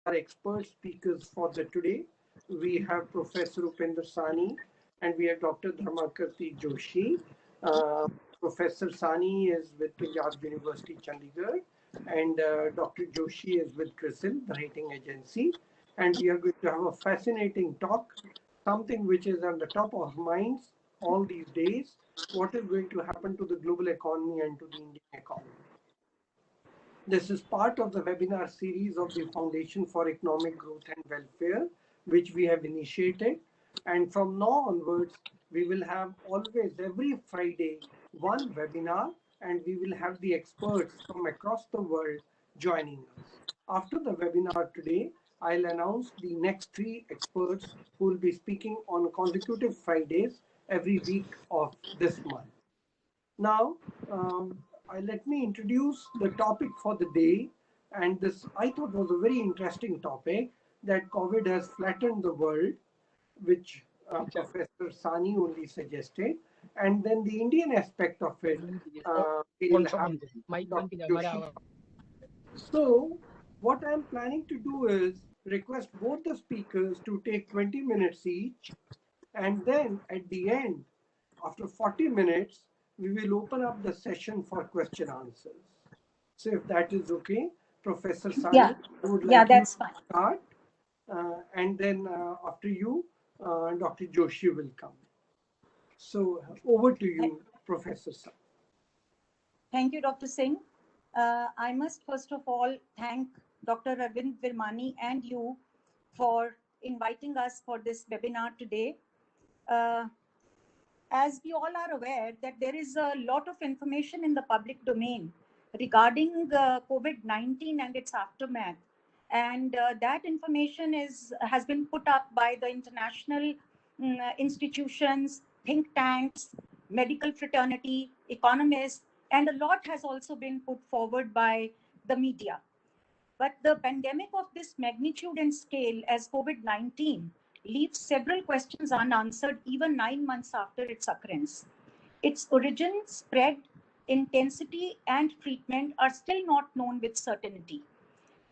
our expert speakers for the today. We have Professor Upender Sani and we have Dr. Dharmakarti Joshi. Uh, Professor Sani is with Punjab University, Chandigarh, and Dr. Joshi is with CRISIL, the rating agency. And we are going to have a fascinating talk, something which is on the top of minds all these days. What is going to happen to the global economy and to the Indian economy? This is part of the webinar series of the Foundation for Economic Growth and Welfare, which we have initiated. And from now onwards, we will have always every Friday one webinar, and we will have the experts from across the world joining us. After the webinar today, I'll announce the next 3 experts who will be speaking on consecutive Fridays every week of this month. Now, let me introduce the topic for the day. And this, I thought, was a very interesting topic, that COVID has flattened the world, which Professor Sani only suggested. And then the Indian aspect of it, we'll have Dr. Joshi. So what I'm planning to do is request both the speakers to take 20 minutes each. And then at the end, after 40 minutes, we will open up the session for question answers. So if that is okay, Professor Sani, I would like that's to start. And then after you, Dr. Joshi will come. So over to you, Professor Sani. Thank you, Dr. Singh. I must first of all thank Dr. Arvind Virmani and you for inviting us for this webinar today. As we all are aware that there is a lot of information in the public domain regarding COVID-19 and its aftermath. And that information has been put up by the international institutions, think tanks, medical fraternity, economists, and a lot has also been put forward by the media. But the pandemic of this magnitude and scale as COVID-19 leaves several questions unanswered even 9 months after its occurrence. Its origin, spread, intensity, and treatment are still not known with certainty.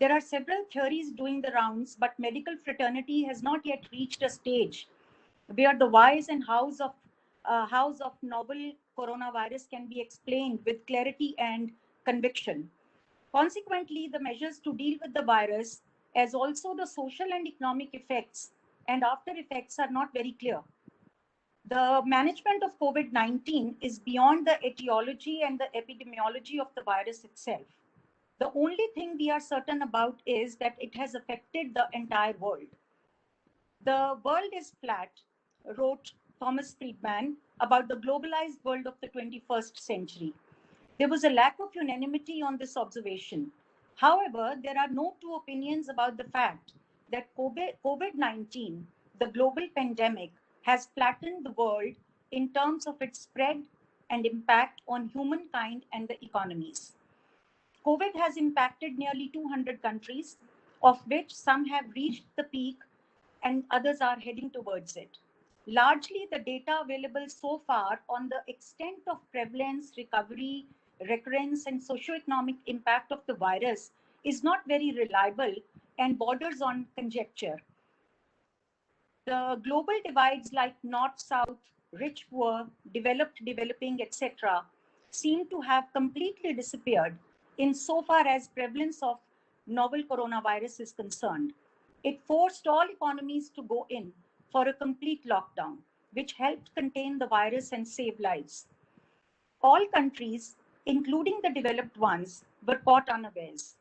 There are several theories doing the rounds, but medical fraternity has not yet reached a stage where the whys and hows of novel coronavirus can be explained with clarity and conviction. Consequently, the measures to deal with the virus, as also the social and economic effects and after effects, are not very clear. The management of COVID-19 is beyond the etiology and the epidemiology of the virus itself. The only thing we are certain about is that it has affected the entire world. The world is flat, wrote Thomas Friedman about the globalized world of the 21st century. There was a lack of unanimity on this observation. However, there are no two opinions about the fact that COVID-19, the global pandemic, has flattened the world in terms of its spread and impact on humankind and the economies. COVID has impacted nearly 200 countries, of which some have reached the peak and others are heading towards it. Largely, the data available so far on the extent of prevalence, recovery, recurrence, and socioeconomic impact of the virus is not very reliable and borders on conjecture. The global divides like north, south, rich, poor, developed, developing, etc. seem to have completely disappeared insofar as prevalence of novel coronavirus is concerned. It forced all economies to go in for a complete lockdown, which helped contain the virus and save lives. All countries, including the developed ones, were caught unawares.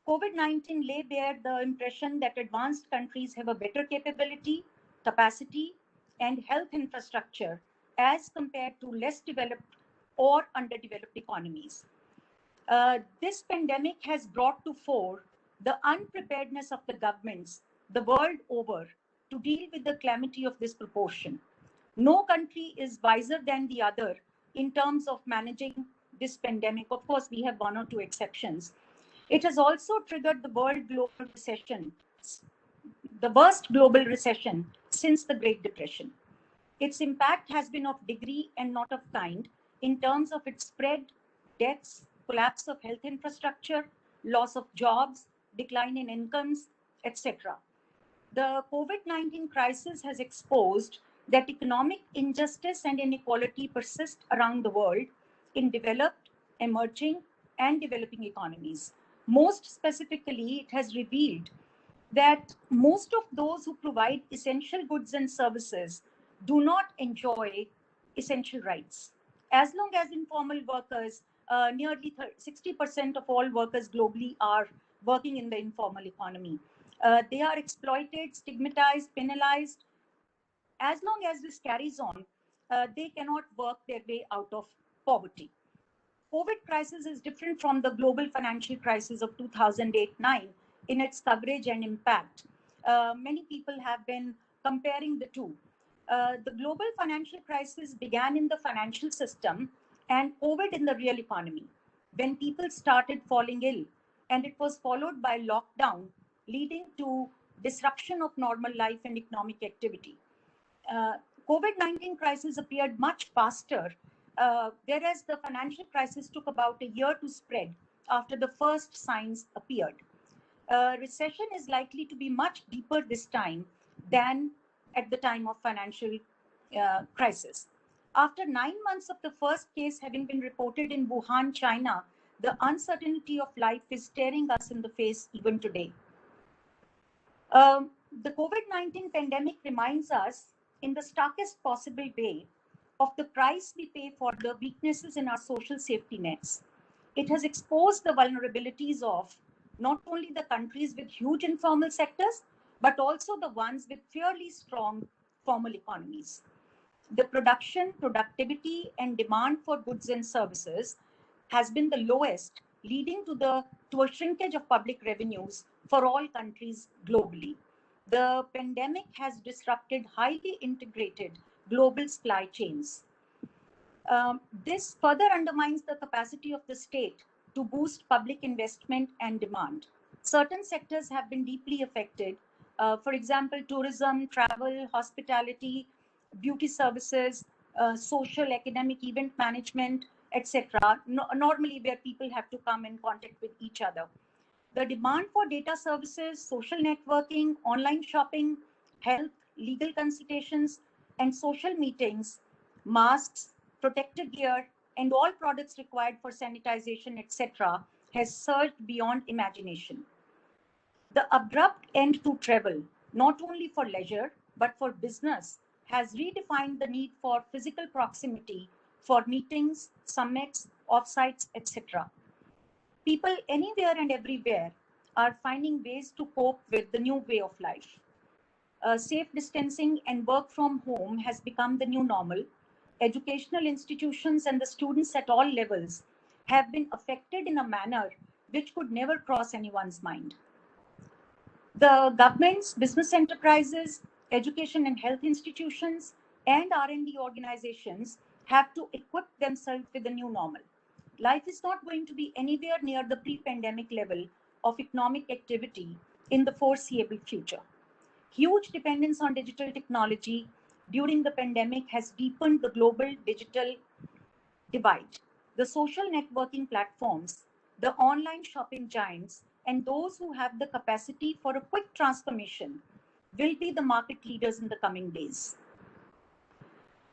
COVID-19 lay bare the impression that advanced countries have a better capability, capacity, and health infrastructure as compared to less developed or underdeveloped economies. This pandemic has brought to fore the unpreparedness of the governments the world over to deal with the calamity of this proportion. No country is wiser than the other in terms of managing this pandemic. Of course, we have 1 or 2 exceptions. It has also triggered the world global recession, the worst global recession since the Great Depression. Its impact has been of degree and not of kind in terms of its spread, deaths, collapse of health infrastructure, loss of jobs, decline in incomes, etc. The COVID-19 crisis has exposed that economic injustice and inequality persist around the world in developed, emerging, and developing economies. Most specifically, it has revealed that most of those who provide essential goods and services do not enjoy essential rights. As long as informal workers, nearly 60% of all workers globally are working in the informal economy. They are exploited, stigmatized, penalized. As long as this carries on, they cannot work their way out of poverty. COVID crisis is different from the global financial crisis of 2008-9 in its coverage and impact. Many people have been comparing the two. The global financial crisis began in the financial system and COVID in the real economy when people started falling ill, and it was followed by lockdown, leading to disruption of normal life and economic activity. uh, COVID-19 crisis appeared much faster, whereas the financial crisis took about a year to spread after the first signs appeared. Recession is likely to be much deeper this time than at the time of financial crisis. After 9 months of the first case having been reported in Wuhan, China, the uncertainty of life is staring us in the face even today. The COVID-19 pandemic reminds us, in the starkest possible way, of the price we pay for the weaknesses in our social safety nets. It has exposed the vulnerabilities of not only the countries with huge informal sectors, but also the ones with fairly strong formal economies. The production, productivity, and demand for goods and services has been the lowest, leading to a shrinkage of public revenues for all countries globally. The pandemic has disrupted highly integrated global supply chains. This further undermines the capacity of the state to boost public investment and demand. Certain sectors have been deeply affected. For example, tourism, travel, hospitality, beauty services, social, academic, event management, etc. Normally, where people have to come in contact with each other. The demand for data services, social networking, online shopping, health, legal consultations, and social meetings, masks, protective gear, and all products required for sanitization, etc., has surged beyond imagination. The abrupt end to travel, not only for leisure, but for business, has redefined the need for physical proximity for meetings, summits, offsites, etc. People anywhere and everywhere are finding ways to cope with the new way of life. Safe distancing and work from home has become the new normal. Educational institutions and the students at all levels have been affected in a manner which could never cross anyone's mind. The governments, business enterprises, education and health institutions, and R&D organizations have to equip themselves with the new normal. Life is not going to be anywhere near the pre-pandemic level of economic activity in the foreseeable future. Huge dependence on digital technology during the pandemic has deepened the global digital divide. The social networking platforms, the online shopping giants, and those who have the capacity for a quick transformation will be the market leaders in the coming days.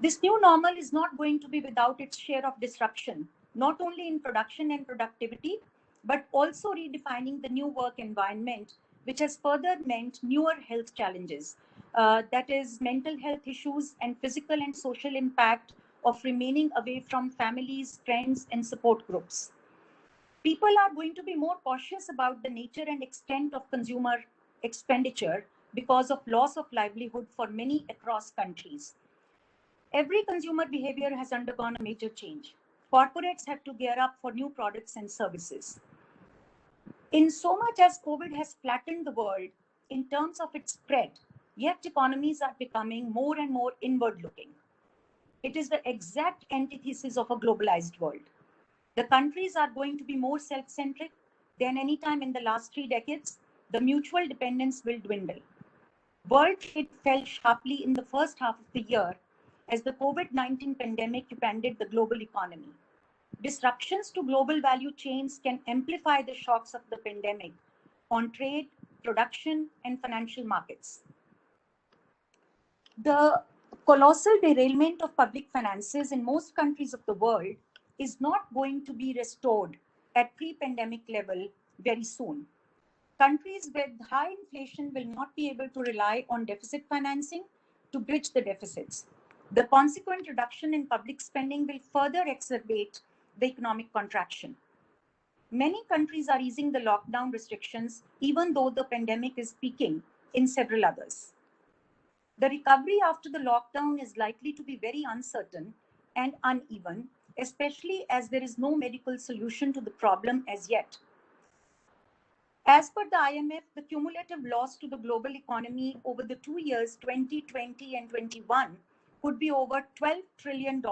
This new normal is not going to be without its share of disruption, not only in production and productivity, but also redefining the new work environment, which has further meant newer health challenges. That is, mental health issues and physical and social impact of remaining away from families, friends, and support groups. People are going to be more cautious about the nature and extent of consumer expenditure because of loss of livelihood for many across countries. Every consumer behavior has undergone a major change. Corporates have to gear up for new products and services. In so much as COVID has flattened the world in terms of its spread, yet economies are becoming more and more inward looking. It is the exact antithesis of a globalized world. The countries are going to be more self centric than any time in the last 3 decades. The mutual dependence will dwindle. World trade fell sharply in the first half of the year as the COVID-19 pandemic upended the global economy. Disruptions to global value chains can amplify the shocks of the pandemic on trade, production, and financial markets. The colossal derailment of public finances in most countries of the world is not going to be restored at pre-pandemic level very soon. Countries with high inflation will not be able to rely on deficit financing to bridge the deficits. The consequent reduction in public spending will further exacerbate the economic contraction. Many countries are easing the lockdown restrictions, even though the pandemic is peaking in several others. The recovery after the lockdown is likely to be very uncertain and uneven, especially as there is no medical solution to the problem as yet. As per the IMF, the cumulative loss to the global economy over the 2 years, 2020 and 21, could be over $12 trillion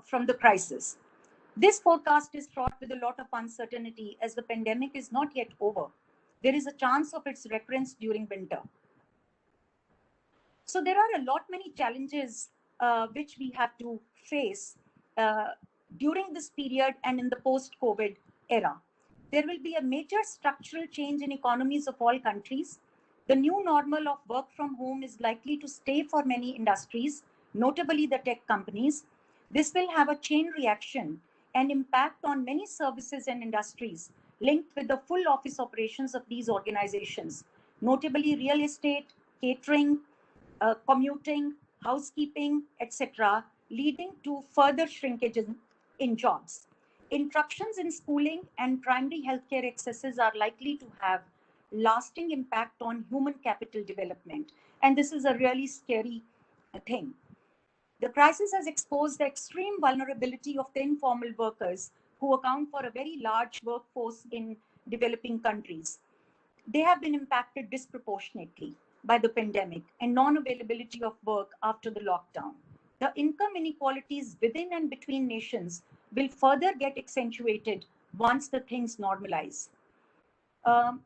from the crisis. This forecast is fraught with a lot of uncertainty as the pandemic is not yet over. There is a chance of its recurrence during winter. So there are a lot many challenges which we have to face during this period and in the post-COVID era. There will be a major structural change in economies of all countries. The new normal of work from home is likely to stay for many industries, notably the tech companies. This will have a chain reaction and impact on many services and industries linked with the full office operations of these organizations, notably real estate, catering, commuting, housekeeping, etc., leading to further shrinkage in jobs. Interruptions in schooling and primary healthcare accesses are likely to have lasting impact on human capital development. And this is a really scary thing. The crisis has exposed the extreme vulnerability of the informal workers who account for a very large workforce in developing countries. They have been impacted disproportionately by the pandemic and non-availability of work after the lockdown. The income inequalities within and between nations will further get accentuated once the things normalize.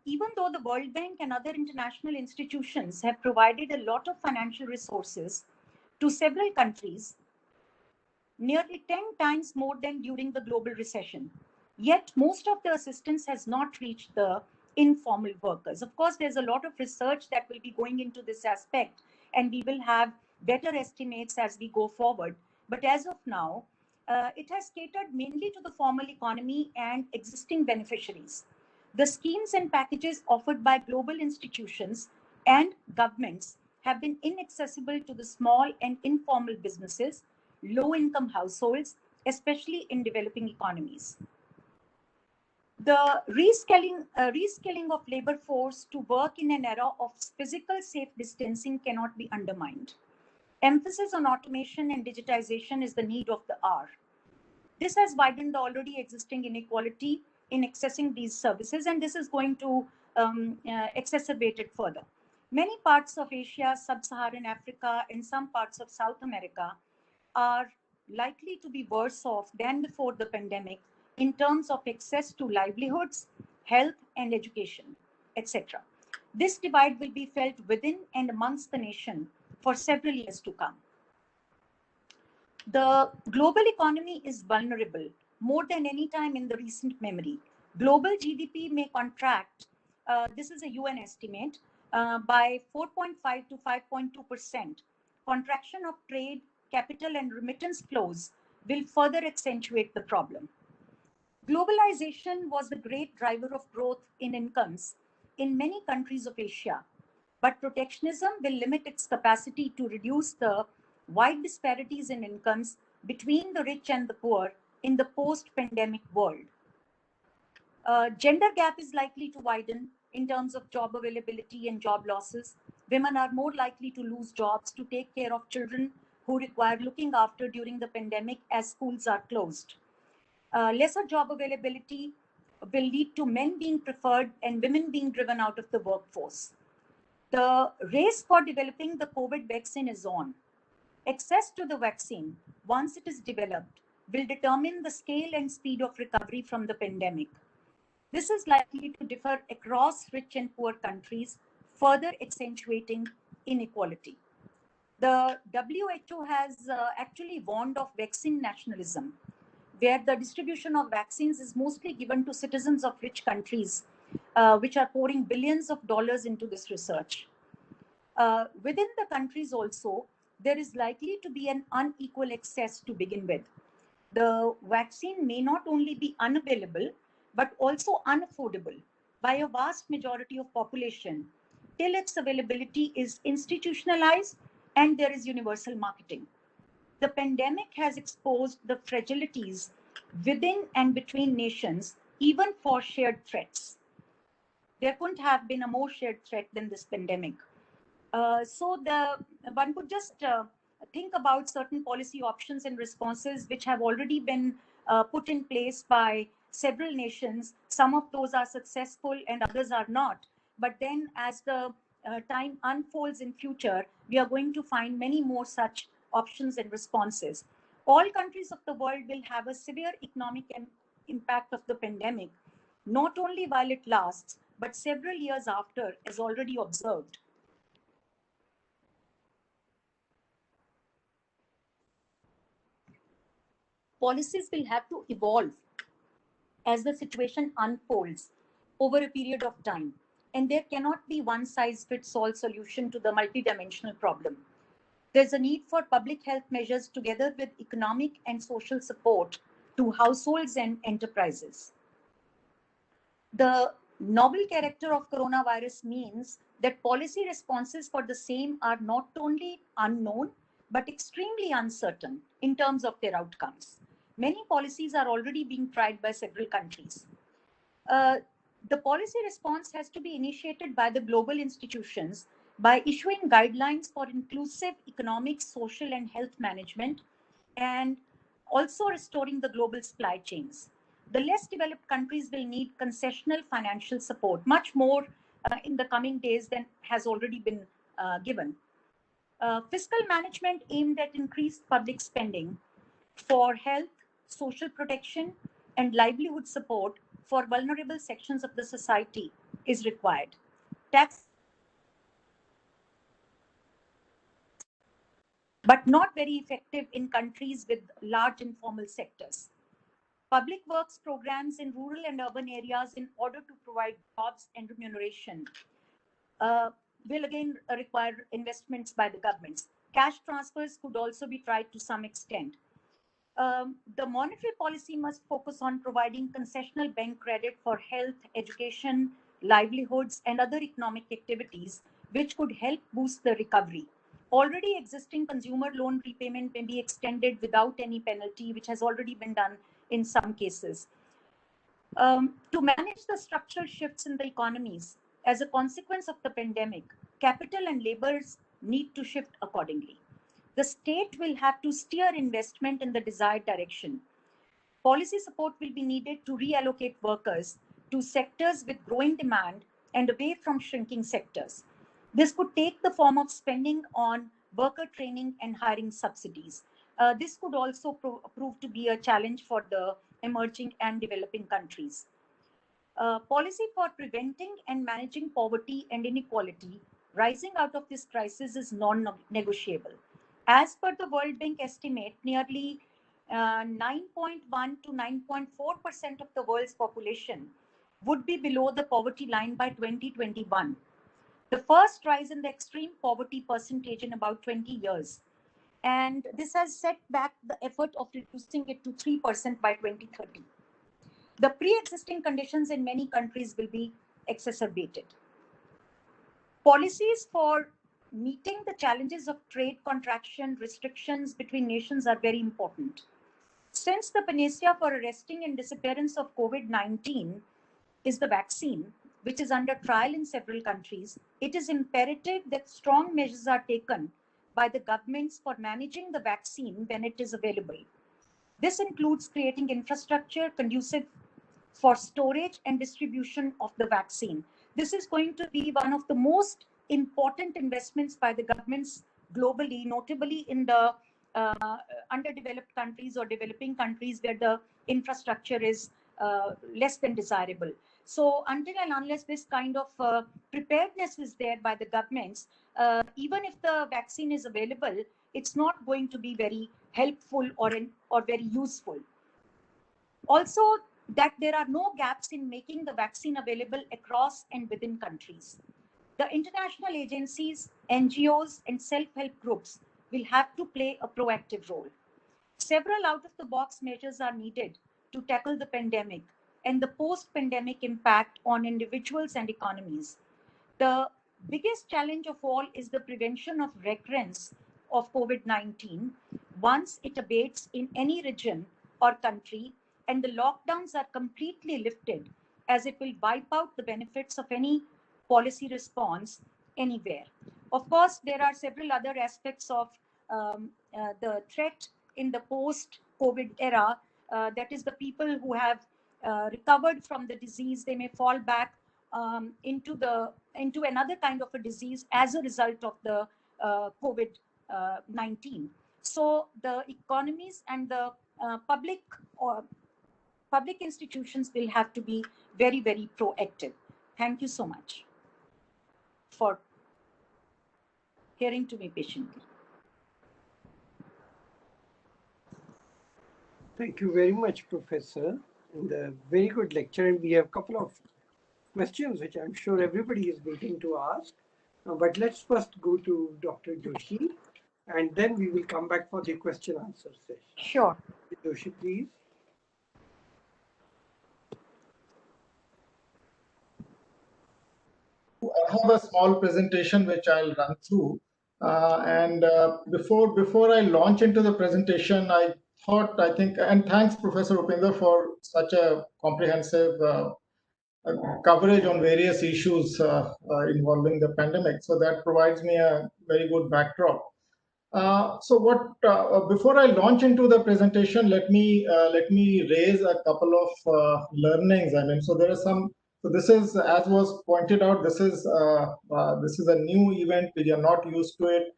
Even though the World Bank and other international institutions have provided a lot of financial resources to several countries, nearly 10 times more than during the global recession, yet most of the assistance has not reached the informal workers. Of course, there's a lot of research that will be going into this aspect, and we will have better estimates as we go forward. But as of now, it has catered mainly to the formal economy and existing beneficiaries. The schemes and packages offered by global institutions and governments have been inaccessible to the small and informal businesses, low-income households, especially in developing economies. The reskilling of labor force to work in an era of physical safe distancing cannot be undermined. Emphasis on automation and digitization is the need of the hour. This has widened the already existing inequality in accessing these services, and this is going to exacerbate it further. Many parts of Asia, Sub-Saharan Africa, and some parts of South America are likely to be worse off than before the pandemic in terms of access to livelihoods, health, and education, etc. This divide will be felt within and amongst the nation for several years to come. The global economy is vulnerable more than any time in the recent memory. Global GDP may contract, this is a UN estimate, by 4.5 to 5.2%. Contraction of trade, capital, and remittance flows will further accentuate the problem. Globalization was the great driver of growth in incomes in many countries of Asia, but protectionism will limit its capacity to reduce the wide disparities in incomes between the rich and the poor in the post-pandemic world. Gender gap is likely to widen in terms of job availability and job losses. Women are more likely to lose jobs to take care of children who require looking after during the pandemic as schools are closed. Lesser job availability will lead to men being preferred and women being driven out of the workforce. The race for developing the COVID vaccine is on. Access to the vaccine, once it is developed, will determine the scale and speed of recovery from the pandemic. This is likely to differ across rich and poor countries, further accentuating inequality. The WHO has actually warned of vaccine nationalism, where the distribution of vaccines is mostly given to citizens of rich countries which are pouring billions of dollars into this research. Within the countries also, there is likely to be an unequal access to begin with. The vaccine may not only be unavailable, but also unaffordable by a vast majority of population till its availability is institutionalized and there is universal marketing. The pandemic has exposed the fragilities within and between nations, even for shared threats. There couldn't have been a more shared threat than this pandemic. So one could just think about certain policy options and responses which have already been put in place by several nations. Some of those are successful and others are not. But then as the time unfolds in future, we are going to find many more such options and responses. All countries of the world will have a severe economic impact of the pandemic, not only while it lasts, but several years after, as already observed. Policies will have to evolve as the situation unfolds over a period of time. And there cannot be one size fits all solution to the multidimensional problem. There's a need for public health measures together with economic and social support to households and enterprises. The novel character of coronavirus means that policy responses for the same are not only unknown, but extremely uncertain in terms of their outcomes. Many policies are already being tried by several countries. The policy response has to be initiated by the global institutions by issuing guidelines for inclusive economic, social, and health management, and also restoring the global supply chains. The less developed countries will need concessional financial support, much more in the coming days than has already been given. Fiscal management aimed at increased public spending for health, social protection, and livelihood support for vulnerable sections of the society is required. Tax, but not very effective in countries with large informal sectors. Public works programs in rural and urban areas in order to provide jobs and remuneration uh, will again require investments by the governments. Cash transfers could also be tried to some extent. The monetary policy must focus on providing concessional bank credit for health, education, livelihoods, and other economic activities, which could help boost the recovery. Already existing consumer loan repayment may be extended without any penalty, which has already been done in some cases. To manage the structural shifts in the economies as a consequence of the pandemic, capital and labors need to shift accordingly. The state will have to steer investment in the desired direction. Policy support will be needed to reallocate workers to sectors with growing demand and away from shrinking sectors. This could take the form of spending on worker training and hiring subsidies. This could also prove to be a challenge for the emerging and developing countries. Policy for preventing and managing poverty and inequality rising out of this crisis is non-negotiable. As per the World Bank estimate, nearly 9.1 to 9.4% of the world's population would be below the poverty line by 2021. The first rise in the extreme poverty percentage in about 20 years. And this has set back the effort of reducing it to 3% by 2030. The pre-existing conditions in many countries will be exacerbated. Policies for meeting the challenges of trade contraction, restrictions between nations are very important. Since the panacea for arresting and disappearance of COVID-19 is the vaccine, which is under trial in several countries, it is imperative that strong measures are taken by the governments for managing the vaccine when it is available. This includes creating infrastructure conducive for storage and distribution of the vaccine. This is going to be one of the most important investments by the governments globally, notably in the underdeveloped countries or developing countries where the infrastructure is less than desirable. So until and unless this kind of preparedness is there by the governments, even if the vaccine is available, it's not going to be very helpful or very useful. Also, that there are no gaps in making the vaccine available across and within countries. The international agencies, NGOs, and self-help groups will have to play a proactive role. Several out-of-the-box measures are needed to tackle the pandemic and the post-pandemic impact on individuals and economies. The biggest challenge of all is the prevention of recurrence of COVID-19 once it abates in any region or country and the lockdowns are completely lifted, as it will wipe out the benefits of any policy response anywhere. Of course, there are several other aspects of the threat in the post-COVID era. That is, the people who have recovered from the disease, they may fall back into another kind of a disease as a result of the COVID-19. So the economies and the public institutions will have to be very, very proactive. Thank you so much for hearing to me patiently. Thank you very much, Professor, and a very good lecture. And we have a couple of questions which I'm sure everybody is waiting to ask. But let's first go to Dr. Joshi, and then we will come back for the question answer session. Sure. Joshi, please. I have a small presentation which I'll run through. Before I launch into the presentation, I think, and thanks Professor Upinder for such a comprehensive coverage on various issues involving the pandemic. So that provides me a very good backdrop. Before I launch into the presentation, let me raise a couple of learnings. I mean, so there are some. So this is, as was pointed out, this is a new event. We are not used to it.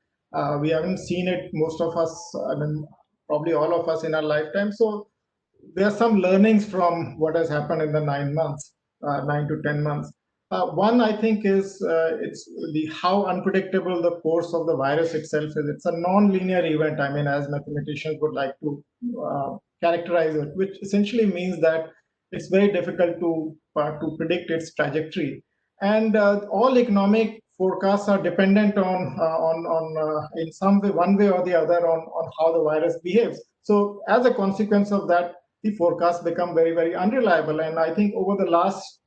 We haven't seen it. Most of us, I mean, probably all of us in our lifetime. So there are some learnings from what has happened in the 9 months, 9 to 10 months. One, I think, is it's how unpredictable the course of the virus itself is. It's a non-linear event. I mean, as mathematicians would like to characterize it, which essentially means that it's very difficult to predict its trajectory. And all economic forecasts are dependent on in some way, one way or the other, on how the virus behaves. So as a consequence of that, the forecasts become very, very unreliable. And I think over the last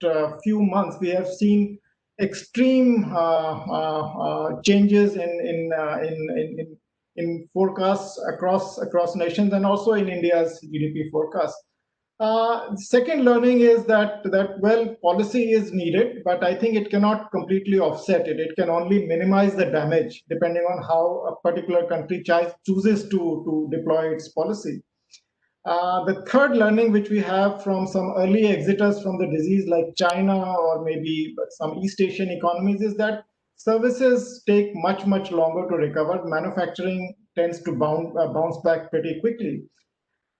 few months, we have seen extreme changes in forecasts across nations, and also in India's GDP forecast. Second learning is that well, policy is needed, but I think it cannot completely offset it. It can only minimize the damage depending on how a particular country chooses to deploy its policy. The third learning which we have from some early exiters from the disease like China or maybe some East Asian economies is that services take much longer to recover. Manufacturing tends to bounce back pretty quickly.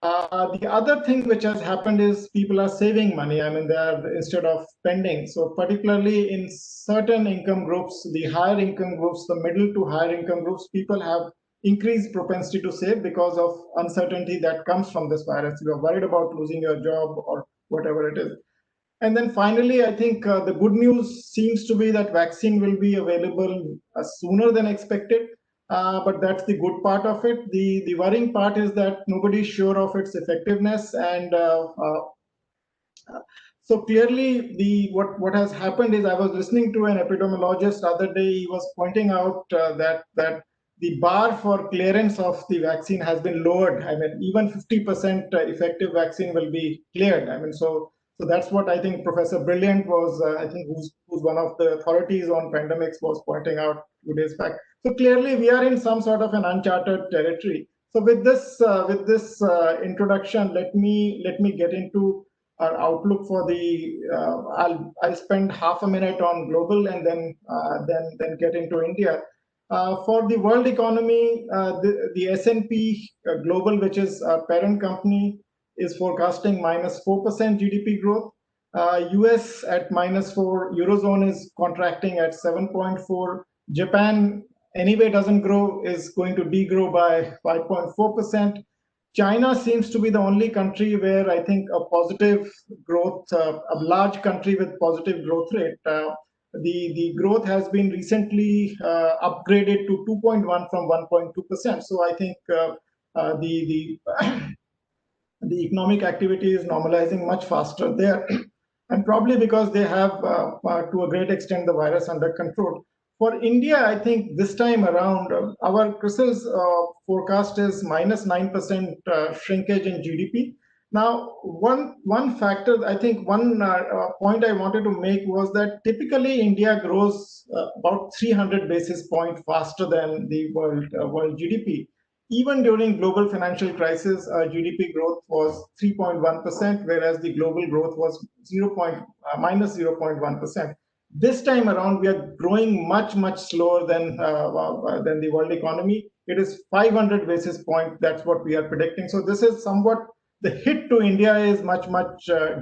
The other thing which has happened is people are saving money. I mean, they are, instead of spending. So particularly in certain income groups, the higher income groups, the middle to higher income groups, people have increased propensity to save because of uncertainty that comes from this virus. You are worried about losing your job or whatever it is. And then finally, I think the good news seems to be that vaccine will be available sooner than expected. But that's the good part of it. The worrying part is that nobody's sure of its effectiveness. And so clearly, what has happened is, I was listening to an epidemiologist the other day. He was pointing out that the bar for clearance of the vaccine has been lowered. I mean, even 50% effective vaccine will be cleared. I mean, so that's what I think Professor Brilliant was, I think, who's one of the authorities on pandemics, was pointing out 2 days back. So clearly, we are in some sort of an uncharted territory. So with this introduction, let me get into our outlook for the. I'll spend half a minute on global and then get into India. For the world economy, the S&P Global, which is our parent company, is forecasting -4% GDP growth. US at -4%, Eurozone is contracting at 7.4%. Japan anyway doesn't grow, is going to degrow by 5.4%. China seems to be the only country where I think a positive growth, a large country with positive growth rate. The growth has been recently upgraded to 2.1 from 1.2%. So I think the the economic activity is normalizing much faster there, and probably because they have, to a great extent, the virus under control. For India, I think this time around, our CRISIL's forecast is -9% shrinkage in GDP. Now, one factor, I think one point I wanted to make was that typically India grows about 300 basis points faster than the world GDP. Even during global financial crisis, GDP growth was 3.1%, whereas the global growth was minus 0.1%. This time around, we are growing much slower than the world economy. It is 500 basis points. That's what we are predicting. So this is somewhat, the hit to India is much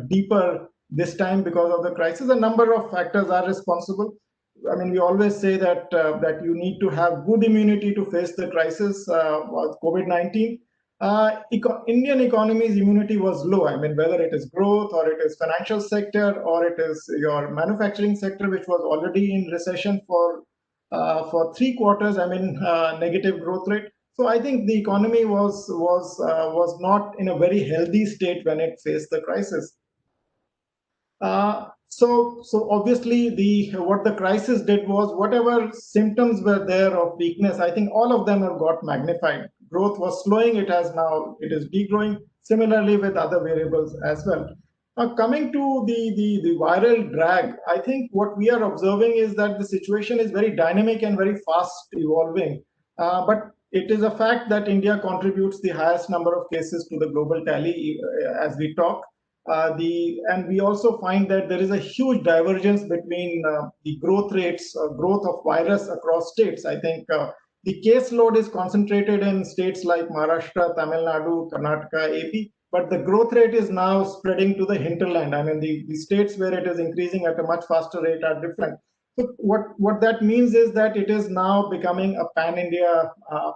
deeper this time because of the crisis. A number of factors are responsible. I mean, we always say that that you need to have good immunity to face the crisis of COVID-19. Indian economy's immunity was low. I mean, whether it is growth or it is financial sector or it is your manufacturing sector, which was already in recession for 3 quarters. I mean, negative growth rate. So I think the economy was not in a very healthy state when it faced the crisis. So obviously what the crisis did was whatever symptoms were there of weakness, I think all of them have got magnified. Growth was slowing, it is degrowing. Similarly with other variables as well. Now coming to the viral drag, I think what we are observing is that the situation is very dynamic and very fast evolving. But it is a fact that India contributes the highest number of cases to the global tally as we talk. And we also find that there is a huge divergence between the growth rates, growth of virus across states. I think the caseload is concentrated in states like Maharashtra, Tamil Nadu, Karnataka, AP, but the growth rate is now spreading to the hinterland. I mean, the states where it is increasing at a much faster rate are different. So what that means is that it is now becoming a pan-India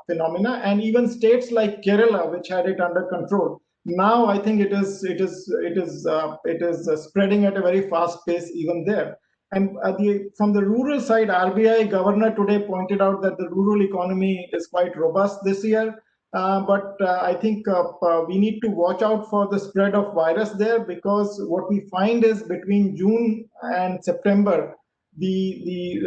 phenomena, and even states like Kerala, which had it under control, now I think it is spreading at a very fast pace even there. And from the rural side, RBI governor today pointed out that the rural economy is quite robust this year. But I think we need to watch out for the spread of virus there, because what we find is between June and September, the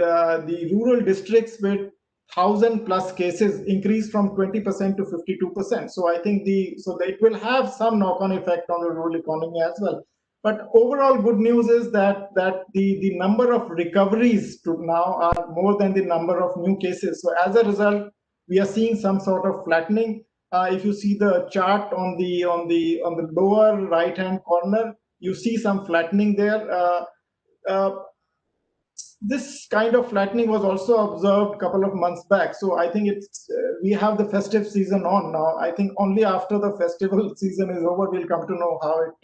rural districts with 1,000+ cases increased from 20% to 52%. So I think it will have some knock-on effect on the rural economy as well. But overall, good news is that the number of recoveries to now are more than the number of new cases. So as a result, we are seeing some sort of flattening. If you see the chart on the lower right-hand corner, you see some flattening there. This kind of flattening was also observed a couple of months back. So I think we have the festive season on now. I think only after the festival season is over, we'll come to know how it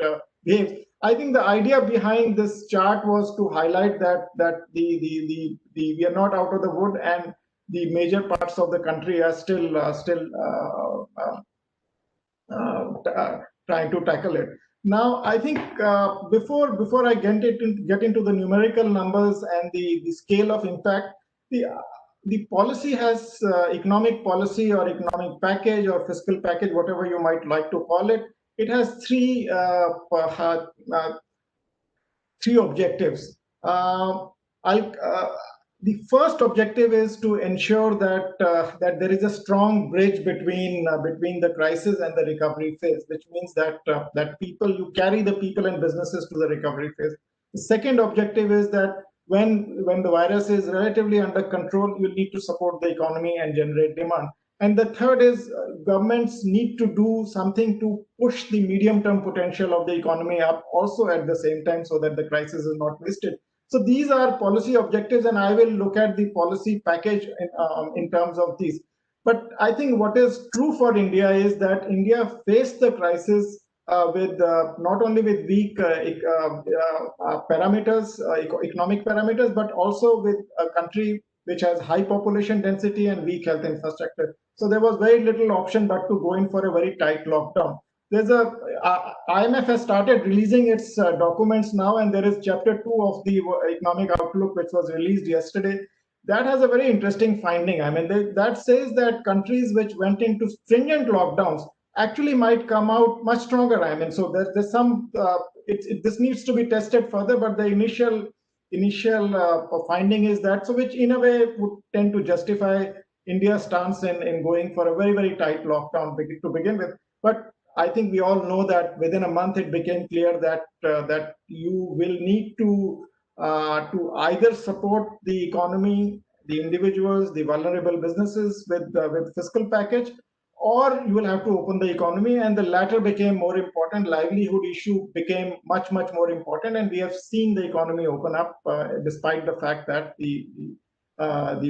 behaves. I think the idea behind this chart was to highlight that we are not out of the wood, and the major parts of the country are still trying to tackle it. Now, I think before I get into the numerical numbers and the scale of impact, the policy has economic policy or economic package or fiscal package, whatever you might like to call it. It has three objectives. The first objective is to ensure that there is a strong bridge between the crisis and the recovery phase, which means that you carry the people and businesses to the recovery phase. The second objective is that when the virus is relatively under control, you need to support the economy and generate demand. And the third is governments need to do something to push the medium-term potential of the economy up also at the same time, so that the crisis is not wasted. So these are policy objectives, and I will look at the policy package in terms of these. But I think what is true for India is that India faced the crisis with not only with weak parameters, economic parameters, but also with a country which has high population density and weak health infrastructure. So there was very little option but to go in for a very tight lockdown. There's IMF has started releasing its documents now, and there is chapter 2 of the economic outlook, which was released yesterday. That has a very interesting finding. I mean, that says that countries which went into stringent lockdowns actually might come out much stronger. I mean, so there's some, this needs to be tested further, but the initial finding is that, so which in a way would tend to justify India's stance in going for a very, very tight lockdown to begin with. But I think we all know that within a month it became clear that that you will need to either support the economy, the individuals, the vulnerable businesses with fiscal package, or you will have to open the economy, and the latter became more important. Livelihood issue became much more important, and we have seen the economy open up despite the fact that the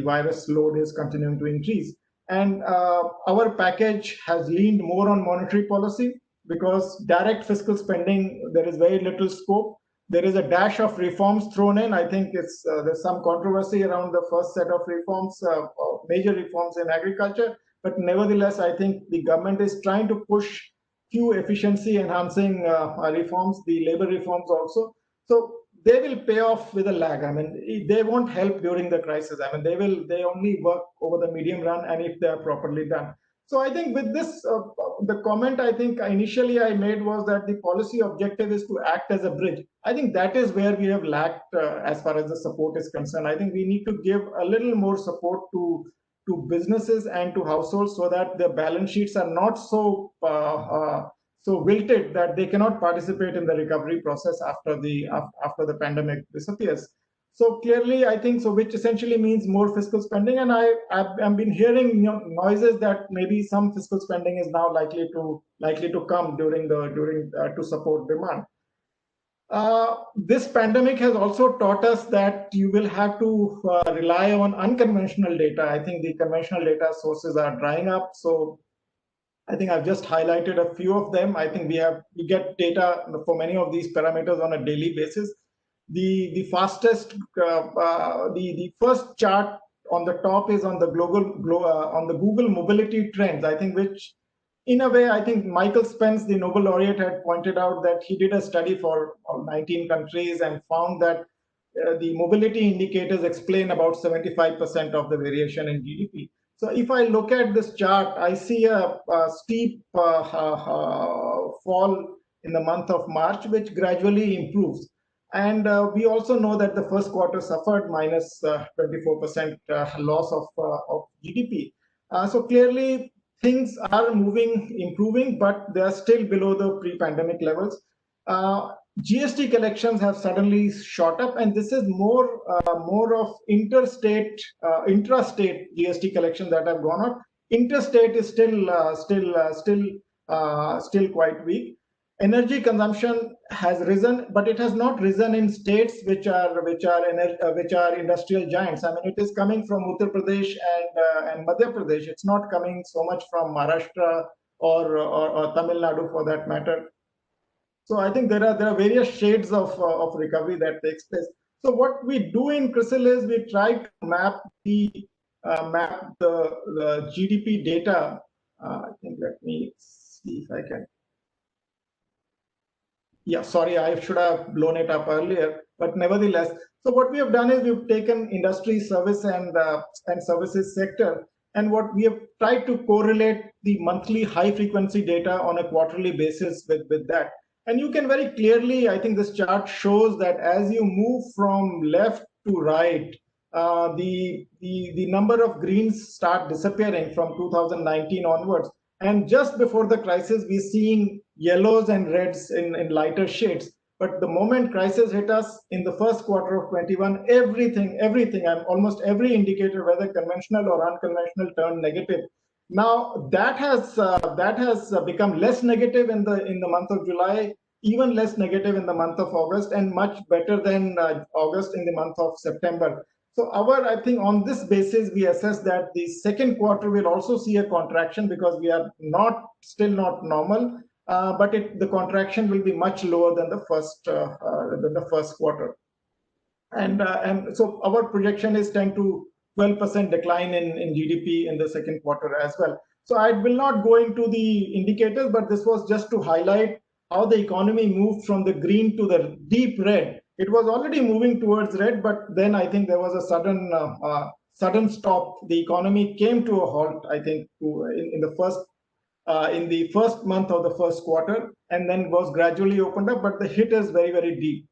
virus load is continuing to increase. And our package has leaned more on monetary policy because direct fiscal spending, there is very little scope. There is a dash of reforms thrown in. I think there's some controversy around the first set of reforms, major reforms in agriculture. But nevertheless, I think the government is trying to push few efficiency enhancing reforms, the labor reforms also. So they will pay off with a lag. I mean, they won't help during the crisis. I mean, they only work over the medium run, and if they are properly done. So I think with this, the comment I think initially I made was that the policy objective is to act as a bridge. I think that is where we have lacked as far as the support is concerned. I think we need to give a little more support to businesses and to households so that their balance sheets are not so wilted that they cannot participate in the recovery process after the pandemic disappears. So clearly, I think so, which essentially means more fiscal spending. And I've been hearing noises that maybe some fiscal spending is now likely to come during to support demand. This pandemic has also taught us that you will have to rely on unconventional data. I think the conventional data sources are drying up. So I think I've just highlighted a few of them. I think we get data for many of these parameters on a daily basis. The fastest, the first chart on the top is on the on the Google mobility trends. I think which, in a way, I think Michael Spence, the Nobel laureate, had pointed out that he did a study for 19 countries and found that the mobility indicators explain about 75% of the variation in GDP. So if I look at this chart, I see a steep fall in the month of March, which gradually improves. And we also know that the first quarter suffered minus 24% loss of GDP. So clearly, things are improving, but they are still below the pre-pandemic levels. GST collections have suddenly shot up, and this is more of intrastate GST collections that have gone up. Interstate is still quite weak. Energy consumption has risen, but it has not risen in states which are industrial giants. I mean, it is coming from Uttar Pradesh and Madhya Pradesh. It's not coming so much from Maharashtra or Tamil Nadu, for that matter. So I think there are various shades of recovery that takes place. So what we do in CRISIL is we try to map the GDP data. I think, let me see if I can. Yeah, sorry, I should have blown it up earlier, but nevertheless. So what we have done is we've taken industry, service, and services sector, and what we have tried to correlate the monthly high-frequency data on a quarterly basis with that. And you can very clearly, I think this chart shows that as you move from left to right, the number of greens start disappearing from 2019 onwards. And just before the crisis, we're seeing yellows and reds in lighter shades. But the moment crisis hit us in the first quarter of 21, everything, and almost every indicator, whether conventional or unconventional, turned negative. Now that has become less negative in the month of July, even less negative in the month of August, and much better than August in the month of September. So I think on this basis, we assess that the second quarter will also see a contraction because we are still not normal, but the contraction will be much lower than the first quarter. And so our projection is 10 to 12% decline in GDP in the second quarter as well. So I will not go into the indicators, but this was just to highlight how the economy moved from the green to the deep red. It was already moving towards red, but then I think there was a sudden stop. The economy came to a halt, I think, in the first month of the first quarter, and then was gradually opened up, but the hit is very, very deep.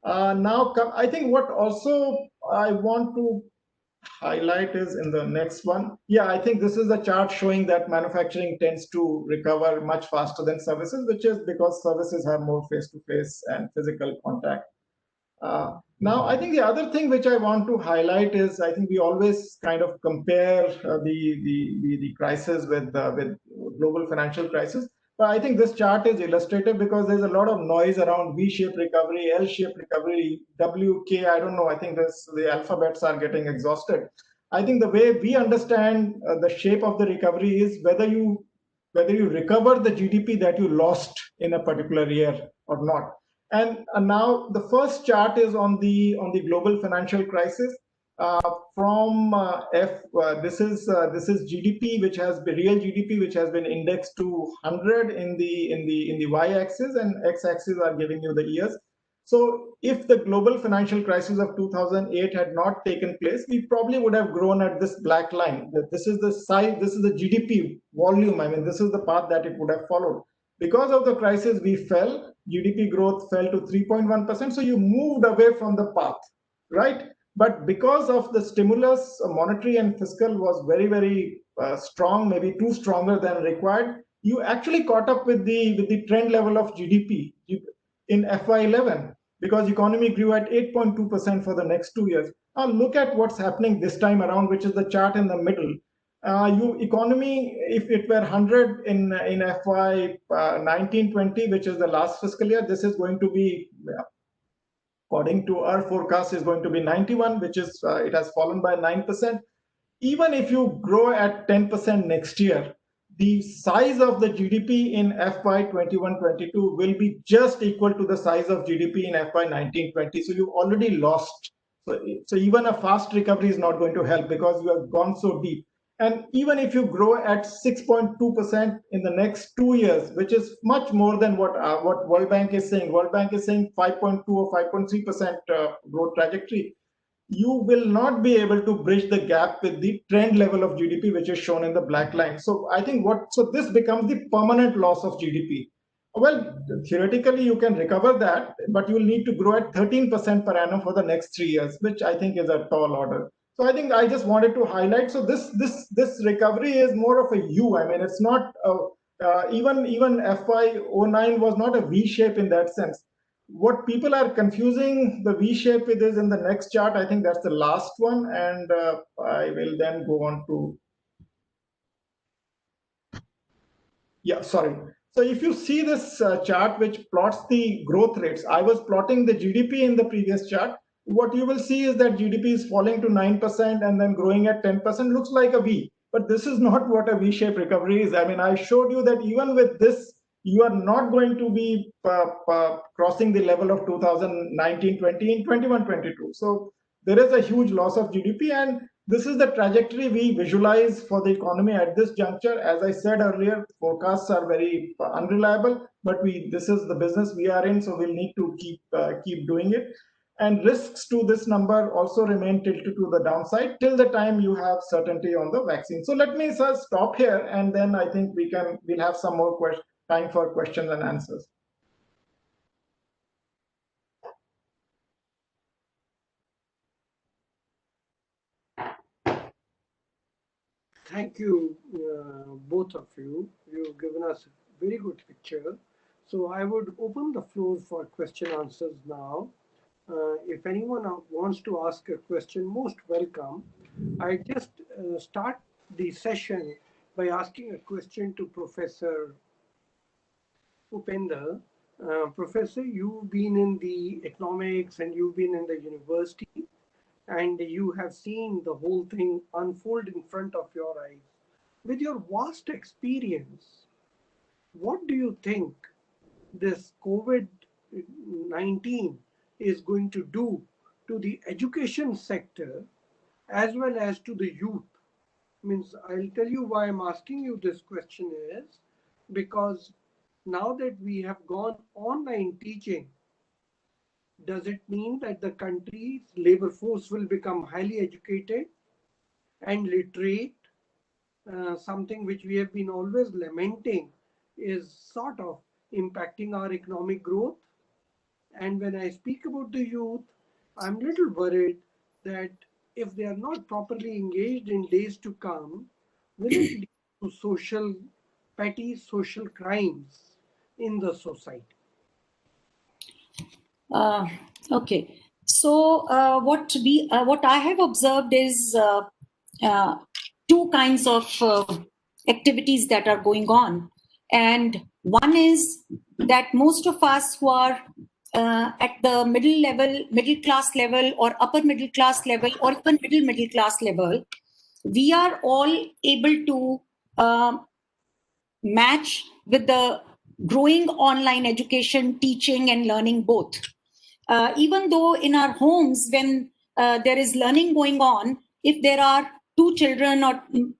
Now, I think what also I want to highlight is in the next one. Yeah, I think this is a chart showing that manufacturing tends to recover much faster than services, which is because services have more face-to-face and physical contact. Now, I think the other thing which I want to highlight is I think we always kind of compare the crisis with global financial crisis. But I think this chart is illustrative because there's a lot of noise around V-shaped recovery, L-shaped recovery, WK. I don't know. I think the alphabets are getting exhausted. I think the way we understand the shape of the recovery is whether you recover the GDP that you lost in a particular year or not. And now the first chart is on the global financial crisis. This is GDP, which has been real GDP, which has been indexed to 100 in the y-axis, and x-axis are giving you the years. So if the global financial crisis of 2008 had not taken place, we probably would have grown at this black line. This is the size, this is the GDP volume. I mean, this is the path that it would have followed. Because of the crisis, we fell. GDP growth fell to 3.1%. So you moved away from the path, right? But because of the stimulus, monetary and fiscal was very, very strong, maybe too stronger than required, you actually caught up with the trend level of GDP in FY11 because economy grew at 8.2% for the next 2 years. Now look at what's happening this time around, which is the chart in the middle. Economy, if it were 100 in FY 19-20, which is the last fiscal year, this is going to be, according to our forecast, is going to be 91, which is it has fallen by 9%. Even if you grow at 10% next year, the size of the GDP in FY 21-22 will be just equal to the size of GDP in FY 19-20. So you've already lost. So even a fast recovery is not going to help because you have gone so deep. And even if you grow at 6.2% in the next 2 years, which is much more than what World Bank is saying. World Bank is saying 5.2 or 5.3% growth trajectory. You will not be able to bridge the gap with the trend level of GDP, which is shown in the black line. So I think this becomes the permanent loss of GDP. Well, theoretically, you can recover that, but you will need to grow at 13% per annum for the next 3 years, which I think is a tall order. So I think I just wanted to highlight. So this recovery is more of a U. I mean, it's not even FY09 was not a V shape in that sense. What people are confusing the V shape with is in the next chart. I think that's the last one, and I will then go on to. Yeah, sorry. So if you see this chart which plots the growth rates, I was plotting the GDP in the previous chart. What you will see is that GDP is falling to 9% and then growing at 10%. Looks like a V, but this is not what a V-shaped recovery is. I mean, I showed you that even with this, you are not going to be crossing the level of 2019-20 in 21-22. So there is a huge loss of GDP, and this is the trajectory we visualize for the economy at this juncture. As I said earlier, forecasts are very unreliable, but this is the business we are in, so we'll need to keep doing it. And risks to this number also remain tilted to the downside till the time you have certainty on the vaccine. So let me stop here, and then I think we'll have some more time for questions and answers. Thank you, both of you. You've given us a very good picture. So I would open the floor for question answers now. If anyone wants to ask a question, most welcome. I just start the session by asking a question to Professor Upender. Professor, you've been in the economics and you've been in the university, and you have seen the whole thing unfold in front of your eyes. With your vast experience, what do you think this COVID-19 is going to do to the education sector as well as to the youth. Means I'll tell you why I'm asking you this question is because now that we have gone online teaching, does it mean that the country's labor force will become highly educated and literate? Something which we have been always lamenting is sort of impacting our economic growth. And when I speak about the youth, I'm a little worried that if they are not properly engaged in days to come, will it lead to petty social crimes in the society? Okay. So what I have observed is uh, two kinds of activities that are going on, and one is that most of us who are at the middle class level, or upper middle class level, or even middle class level, we are all able to match with the growing online education, teaching and learning both. Even though in our homes, when there is learning going on, if there are two children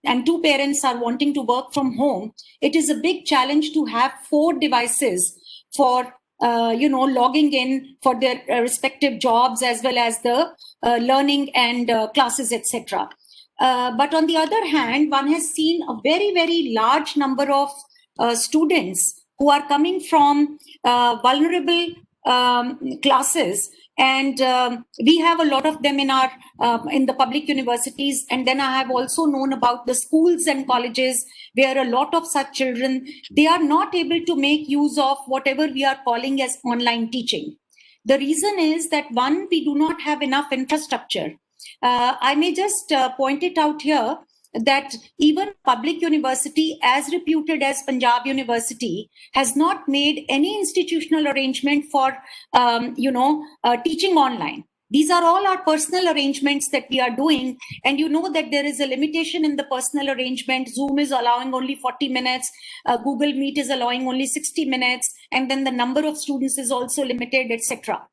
and two parents are wanting to work from home, it is a big challenge to have 4 devices for logging in for their respective jobs, as well as the learning and classes, etc. But on the other hand, one has seen a very large number of students who are coming from vulnerable classes, and we have a lot of them in the public universities. And then I have also known about the schools and colleges where a lot of such children, they are not able to make use of whatever we are calling as online teaching. The reason is that, one, we do not have enough infrastructure. I may just point it out here that even public university as reputed as Punjab University has not made any institutional arrangement for teaching online. These are all our personal arrangements that we are doing, and you know that there is a limitation in the personal arrangement. Zoom is allowing only 40 minutes, Google Meet is allowing only 60 minutes, and then the number of students is also limited, etc.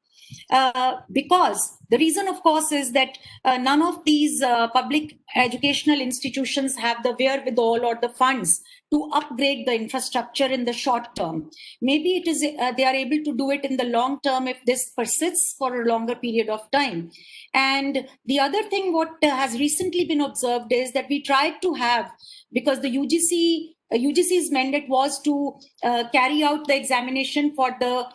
Because the reason, of course, is that none of these public educational institutions have the wherewithal or the funds to upgrade the infrastructure in the short term. Maybe it is they are able to do it in the long term if this persists for a longer period of time. And the other thing what has recently been observed is that we tried to have, because the UGC's mandate was to carry out the examination for the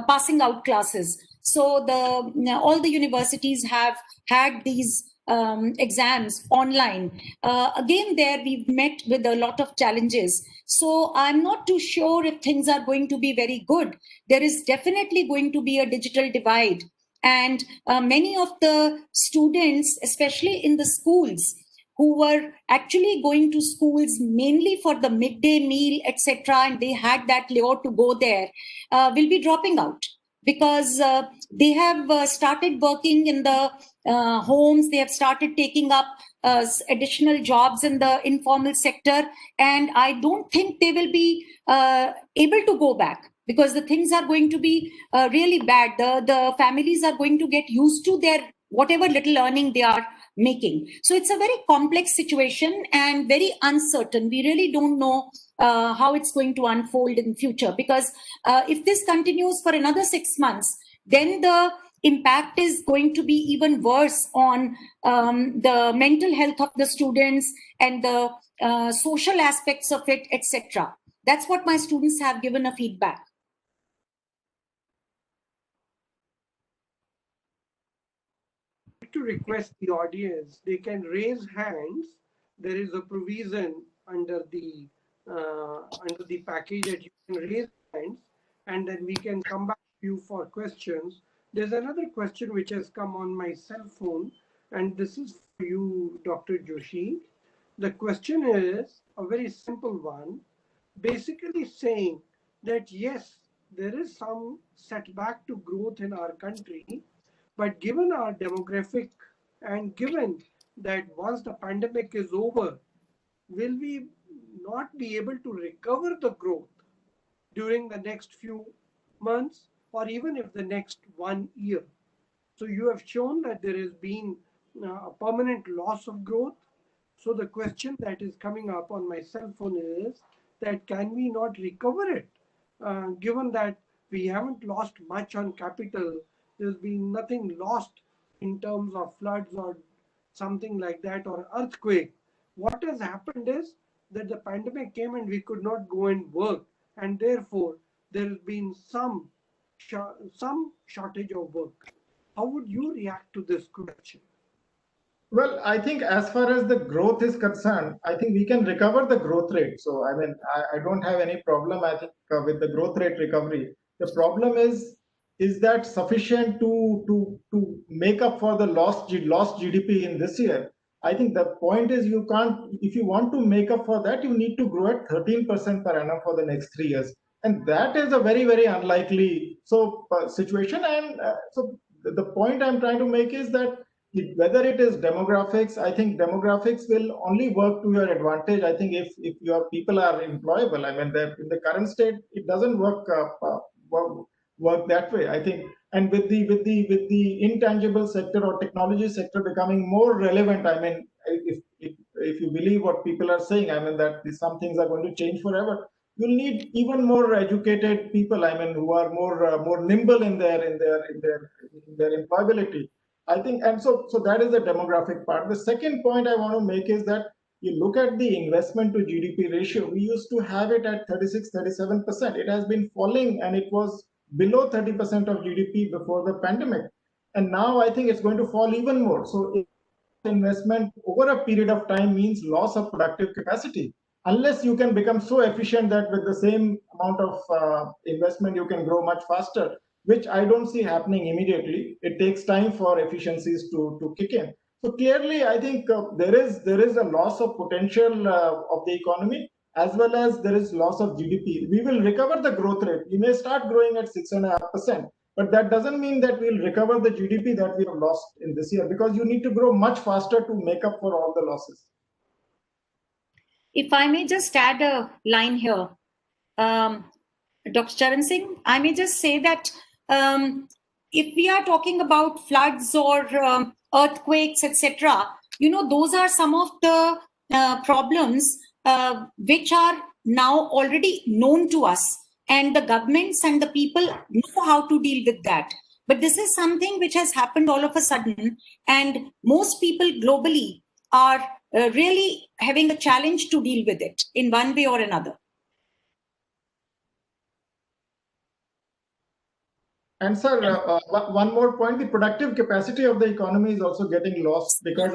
passing out classes. So all the universities have had these exams online. Again, there we've met with a lot of challenges. So I'm not too sure if things are going to be very good. There is definitely going to be a digital divide. And many of the students, especially in the schools, who were actually going to schools mainly for the midday meal, etc., and they had that lure to go there, will be dropping out, because they have started working in the homes. They have started taking up additional jobs in the informal sector, and I don't think they will be able to go back, because the things are going to be really bad. The families are going to get used to their whatever little earning they are making. So it's a very complex situation and very uncertain. We really don't know how it's going to unfold in future, because if this continues for another 6 months, then the impact is going to be even worse on the mental health of the students and the social aspects of it, etc. That's what my students have given a feedback. To request the audience, they can raise hands. There is a provision under the package that you can raise hands, and then we can come back to you for questions. There's another question which has come on my cell phone, and this is for you, Dr. Joshi. The question is a very simple one, basically saying that yes, there is some setback to growth in our country, but given our demographic and given that once the pandemic is over, will we not be able to recover the growth during the next few months or even if the next 1 year? So you have shown that there has been a permanent loss of growth. So the question that is coming up on my cell phone is that can we not recover it? Given that we haven't lost much on capital, there's been nothing lost in terms of floods or something like that or earthquake. What has happened is that the pandemic came and we could not go and work, and therefore there has been some shortage of work. How would you react to this question? Well, I think as far as the growth is concerned, I think we can recover the growth rate. So, I mean, I don't have any problem, I think, with the growth rate recovery. The problem is that sufficient to make up for the lost GDP in this year? I think the point is you can't, if you want to make up for that, you need to grow at 13% per annum for the next 3 years. And that is a very, very unlikely situation. And so the point I'm trying to make is that whether it is demographics, I think demographics will only work to your advantage. I think if your people are employable, I mean, in the current state, it doesn't work that way. I think, and with the intangible sector or technology sector becoming more relevant, I mean, if you believe what people are saying, I mean that some things are going to change forever. You'll need even more educated people. I mean, who are more nimble in their employability. I think, and so that is the demographic part. The second point I want to make is that you look at the investment to GDP ratio. We used to have it at 36, 37%. It has been falling and it was below 30% of GDP before the pandemic. And now I think it's going to fall even more. So investment over a period of time means loss of productive capacity. Unless you can become so efficient that with the same amount of investment, you can grow much faster, which I don't see happening immediately. It takes time for efficiencies to kick in. So clearly, I think there is a loss of potential of the economy as well as there is loss of GDP. We will recover the growth rate. We may start growing at 6.5%, but that doesn't mean that we'll recover the GDP that we have lost in this year because you need to grow much faster to make up for all the losses. If I may just add a line here, Dr. Charan Singh, I may just say that if we are talking about floods or earthquakes, etc., those are some of the problems which are now already known to us, and the governments and the people know how to deal with that. But this is something which has happened all of a sudden, and most people globally are really having a challenge to deal with it in one way or another. And sir, one more point, the productive capacity of the economy is also getting lost because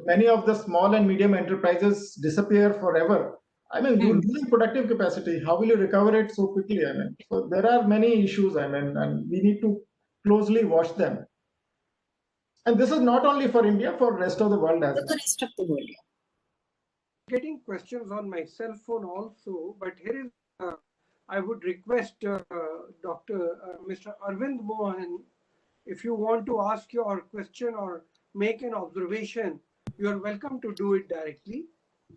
many of the small and medium enterprises disappear forever. I mean, you're losing productive capacity. How will you recover it so quickly? I mean, so there are many issues, I mean, and we need to closely watch them. And this is not only for India, for the rest of the world as well. The rest of the world. Getting questions on my cell phone also, but here is I would request Mr. Arvind Mohan, if you want to ask your question or make an observation, you are welcome to do it directly.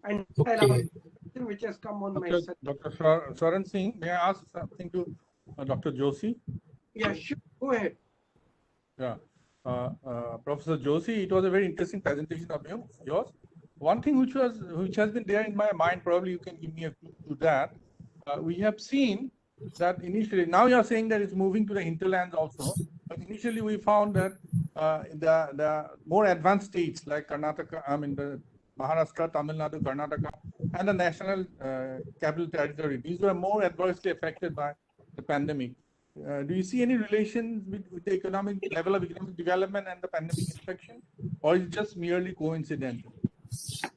And okay. Which has come on my cell. Dr. Charan Singh, may I ask something to Dr. Joshi? Yeah, sure. Go ahead. Yeah. Professor Joshi, it was a very interesting presentation of yours. One thing which has been there in my mind, probably you can give me a clue to that. We have seen that initially, now you are saying that it's moving to the hinterlands also, but initially we found that the more advanced states like Karnataka, I mean the Maharashtra, Tamil Nadu, Karnataka, and the national capital territory, these were more adversely affected by the pandemic. Do you see any relation with the economic level of economic development and the pandemic infection, or is it just merely coincidental?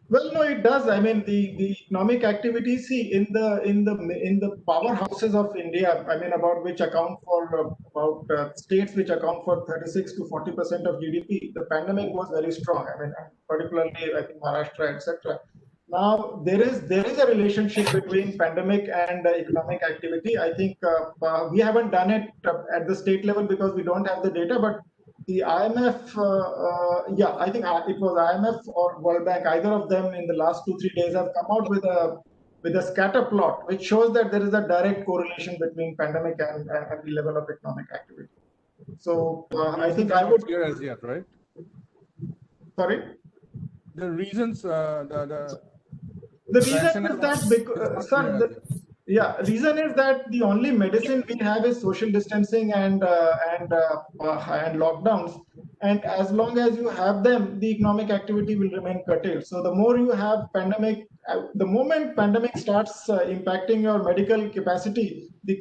Well, no, it does. I mean, the economic activity, see, in the powerhouses of India, I mean, about which account for states which account for 36 to 40% of GDP, the pandemic was very strong. I mean, particularly I think Maharashtra, etc. Now there is a relationship between pandemic and economic activity. I think we haven't done it at the state level because we don't have the data, but the IMF, I think it was IMF or World Bank, either of them in the last 2-3 days have come out with a scatter plot, which shows that there is a direct correlation between pandemic and the level of economic activity. So I think I would. Clear as yet, right? Sorry? The reasons, The reason is that, sir, reason is that the only medicine we have is social distancing and lockdowns. And as long as you have them, the economic activity will remain curtailed. So the more you have pandemic, the moment pandemic starts impacting your medical capacity, the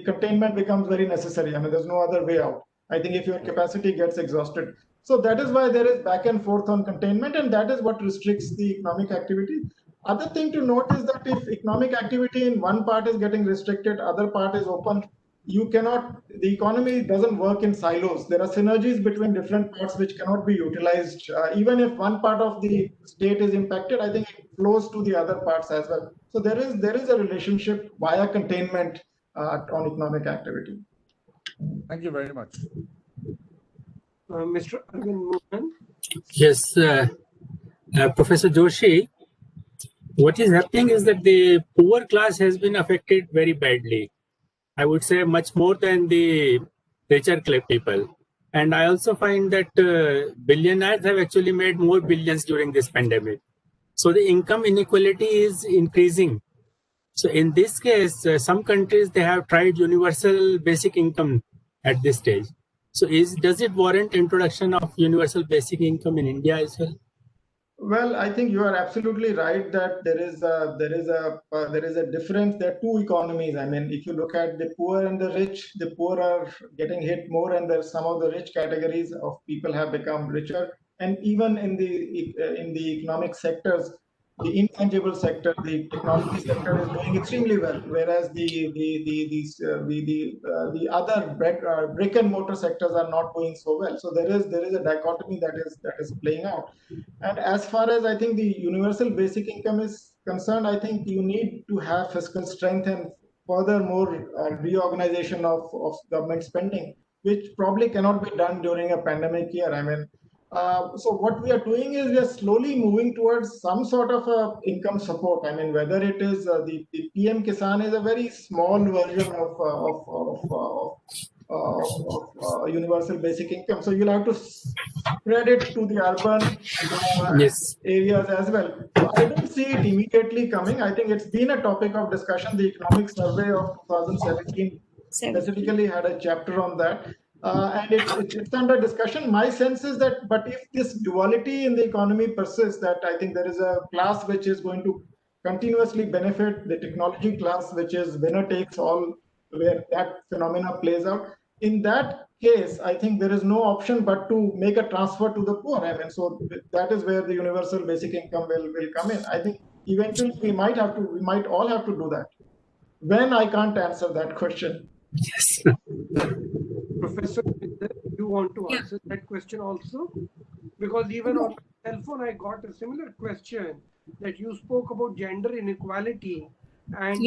containment becomes very necessary. I mean, there's no other way out. I think if your capacity gets exhausted. So that is why there is back and forth on containment, and that is what restricts the economic activity. Other thing to note is that if economic activity in one part is getting restricted, other part is open, you cannot, the economy doesn't work in silos. There are synergies between different parts which cannot be utilized. Even if one part of the state is impacted, I think it flows to the other parts as well. So there is a relationship via containment on economic activity. Thank you very much. Mr. Arvind Mohan. Yes, Professor Joshi, what is happening is that the poor class has been affected very badly. I would say much more than the richer people. And I also find that billionaires have actually made more billions during this pandemic. So the income inequality is increasing. So in this case, some countries, they have tried universal basic income at this stage. So does it warrant introduction of universal basic income in India as well? Well, I think you are absolutely right that there is a difference. There are two economies. I mean, if you look at the poor and the rich, the poor are getting hit more, and there's some of the rich categories of people have become richer. And even in the economic sectors, the intangible sector, the technology sector is doing extremely well, whereas the other brick and mortar sectors are not doing so well. So there is a dichotomy that is playing out. And as far as I think the universal basic income is concerned, I think you need to have fiscal strength and furthermore reorganization of government spending, which probably cannot be done during a pandemic year. I mean. So what we are doing is we are slowly moving towards some sort of income support. I mean, whether it is the PM Kisan is a very small version of universal basic income. So you'll have to spread it to the urban areas as well. So I don't see it immediately coming. I think it's been a topic of discussion. The economic survey of 2017 specifically had a chapter on that. And it's under discussion. My sense is that, but if this duality in the economy persists, that I think there is a class which is going to continuously benefit, the technology class, which is winner takes all, where that phenomena plays out. In that case, I think there is no option but to make a transfer to the poor. I mean, so that is where the universal basic income will come in. I think eventually we might all have to do that. When, I can't answer that question. Yes. Professor, you want to answer that question also? Because even on my cell phone, I got a similar question that you spoke about gender inequality, and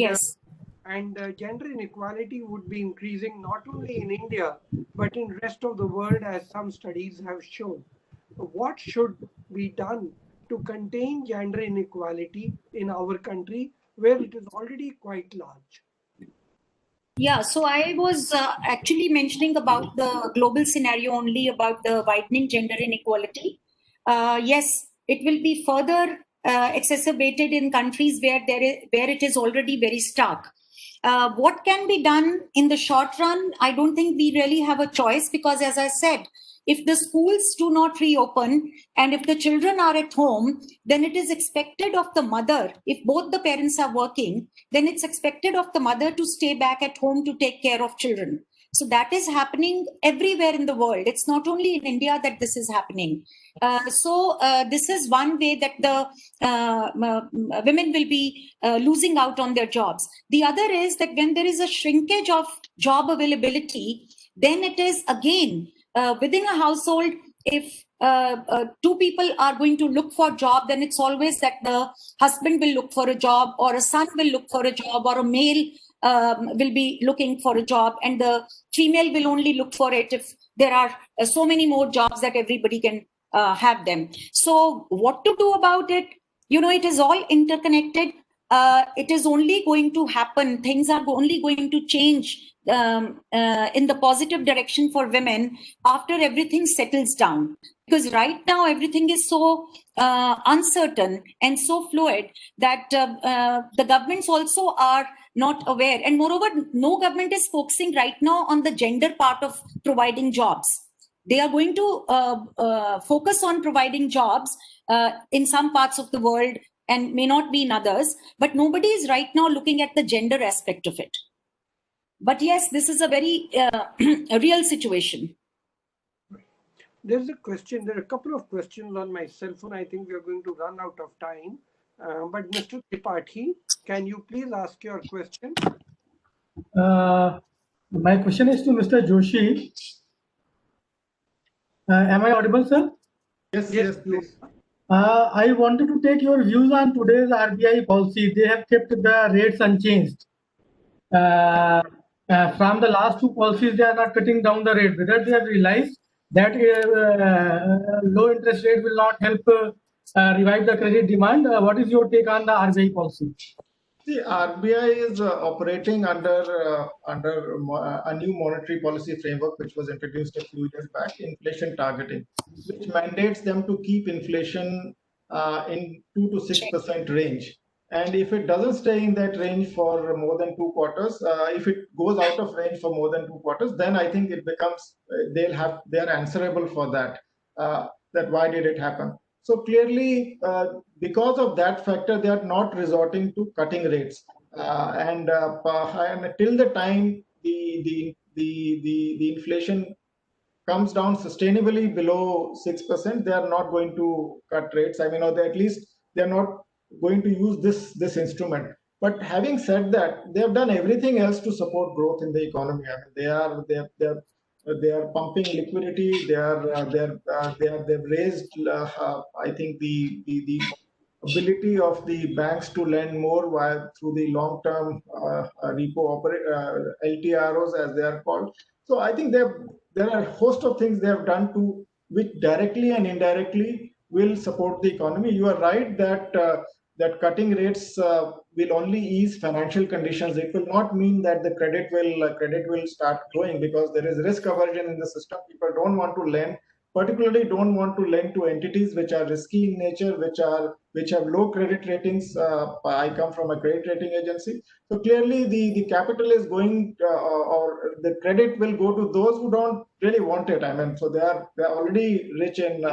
gender inequality would be increasing not only in India but in rest of the world, as some studies have shown. What should be done to contain gender inequality in our country, where it is already quite large? Yeah, so I was actually mentioning about the global scenario only, about the widening gender inequality. Yes, it will be further exacerbated in countries where it is already very stark. What can be done in the short run? I don't think we really have a choice, because as I said, if the schools do not reopen and if the children are at home, then it is expected of the mother, if both the parents are working, then it's expected of the mother to stay back at home to take care of children. So that is happening everywhere in the world. It's not only in India that this is happening. So this is one way that the women will be losing out on their jobs. The other is that when there is a shrinkage of job availability, then it is again within a household, if two people are going to look for a job, then it's always that the husband will look for a job, or a son will look for a job, or a male will be looking for a job, and the female will only look for it if there are so many more jobs that everybody can have them. So what to do about it? You know, it is all interconnected. It is only going to happen, things are only going to change in the positive direction for women after everything settles down. Because right now everything is so uncertain and so fluid that the governments also are not aware. And moreover, no government is focusing right now on the gender part of providing jobs. They are going to focus on providing jobs in some parts of the world and may not be in others, but nobody is right now looking at the gender aspect of it. But yes, this is a very real situation. There's a question, there are a couple of questions on my cell phone. I think we are going to run out of time. But Mr. Tripathi, can you please ask your question? My question is to Mr. Joshi. Am I audible, sir? Yes, please. I wanted to take your views on today's RBI policy. They have kept the rates unchanged. From the last two policies, they are not cutting down the rate. Whether they have realized that low interest rate will not help revive the credit demand. What is your take on the RBI policy? The RBI is operating under a new monetary policy framework, which was introduced a few years back, inflation targeting, which mandates them to keep inflation in 2 to 6% range. And if it doesn't stay in that range for more than 2 quarters, if it goes out of range for more than 2 quarters, then I think it becomes they're answerable for that. That why did it happen? So clearly, because of that factor, they are not resorting to cutting rates, and till the time the inflation comes down sustainably below 6%, they are not going to cut rates. I mean, or at least they are not going to use this instrument. But having said that, they have done everything else to support growth in the economy. I mean, they are pumping liquidity. They've raised. I think the ability of the banks to lend more through the long-term repo LTROs, as they are called. So I think there are a host of things they have done which directly and indirectly will support the economy. You are right that that cutting rates will only ease financial conditions. It will not mean that the credit will start growing, because there is risk aversion in the system. People don't want to lend, particularly don't want to lend to entities which are risky in nature, which have low credit ratings. I come from a credit rating agency, so clearly the capital is going or the credit will go to those who don't really want it. I mean, so they are already rich in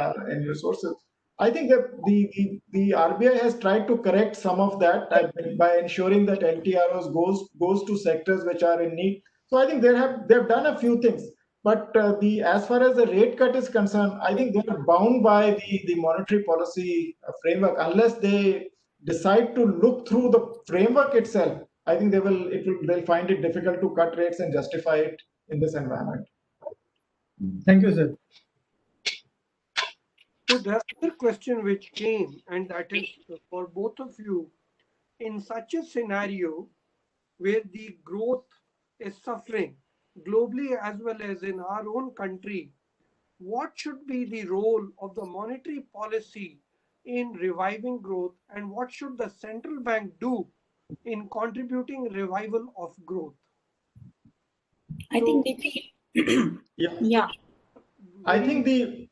resources. I think that the RBI has tried to correct some of that by ensuring that LTROs goes to sectors which are in need. So I think they've done a few things. But as far as the rate cut is concerned, I think they are bound by the monetary policy framework. Unless they decide to look through the framework itself, I think they'll find it difficult to cut rates and justify it in this environment. Thank you, sir. So there's another question which came, and that is for both of you. In such a scenario where the growth is suffering globally as well as in our own country, what should be the role of the monetary policy in reviving growth, and what should the central bank do in contributing revival of growth? I think yeah. I think the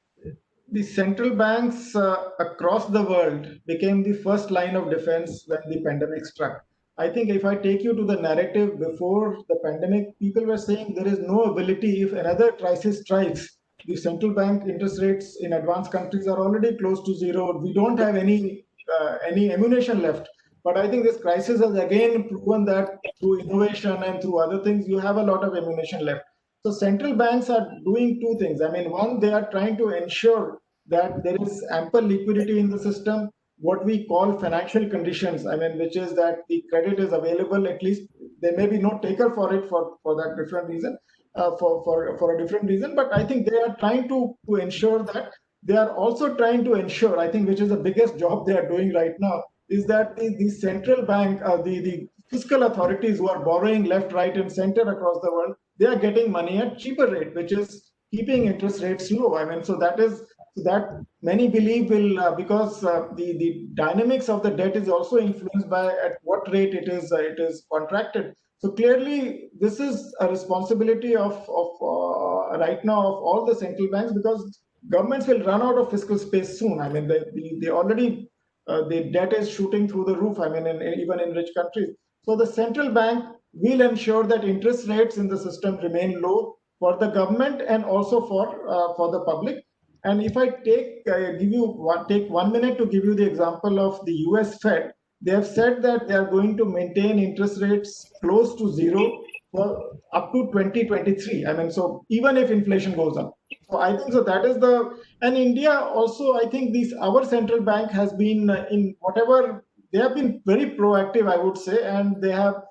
central banks across the world became the first line of defense when the pandemic struck. I think if I take you to the narrative before the pandemic, people were saying there is no ability. If another crisis strikes, the central bank interest rates in advanced countries are already close to zero. We don't have any ammunition left. But I think this crisis has again proven that through innovation and through other things, you have a lot of ammunition left. So central banks are doing two things. I mean, one, they are trying to ensure that there is ample liquidity in the system, what we call financial conditions. I mean, which is that the credit is available. At least there may be no taker for it for that different reason, for a different reason. But I think they are trying to ensure that. They are also trying to ensure, I think, which is the biggest job they are doing right now, is that the central bank, the fiscal authorities who are borrowing left, right, and center across the world, they are getting money at cheaper rate, which is keeping interest rates low. I mean, so that many believe will because the dynamics of the debt is also influenced by at what rate it is contracted. So clearly, this is a responsibility of right now of all the central banks, because governments will run out of fiscal space soon. I mean, they already, the debt is shooting through the roof, I mean, even in rich countries. So the central bank will ensure that interest rates in the system remain low for the government and also for the public. And if I take 1 minute to give you the example of the US Fed, they have said that they are going to maintain interest rates close to zero for up to 2023. I mean, so even if inflation goes up. So I think so that is and India also, I think our central bank has been in whatever, they have been very proactive, I would say, and they are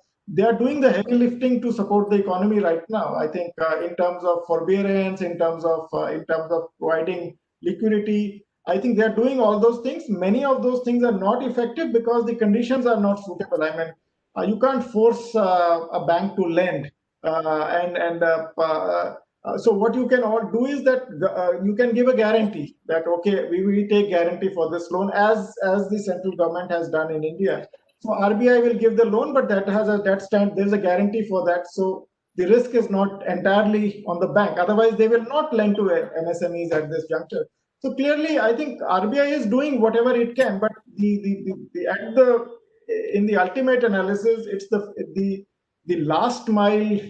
doing the heavy lifting to support the economy right now. I think in terms of forbearance, in terms of providing liquidity, I think they are doing all those things. Many of those things are not effective because the conditions are not suitable. I mean, you can't force a bank to lend, so what you can all do is that you can give a guarantee that okay, we take guarantee for this loan as the central government has done in India. So RBI will give the loan, but there's a guarantee for that. So the risk is not entirely on the bank. Otherwise, they will not lend to MSMEs at this juncture. So clearly, I think RBI is doing whatever it can, but in the ultimate analysis, it's the last mile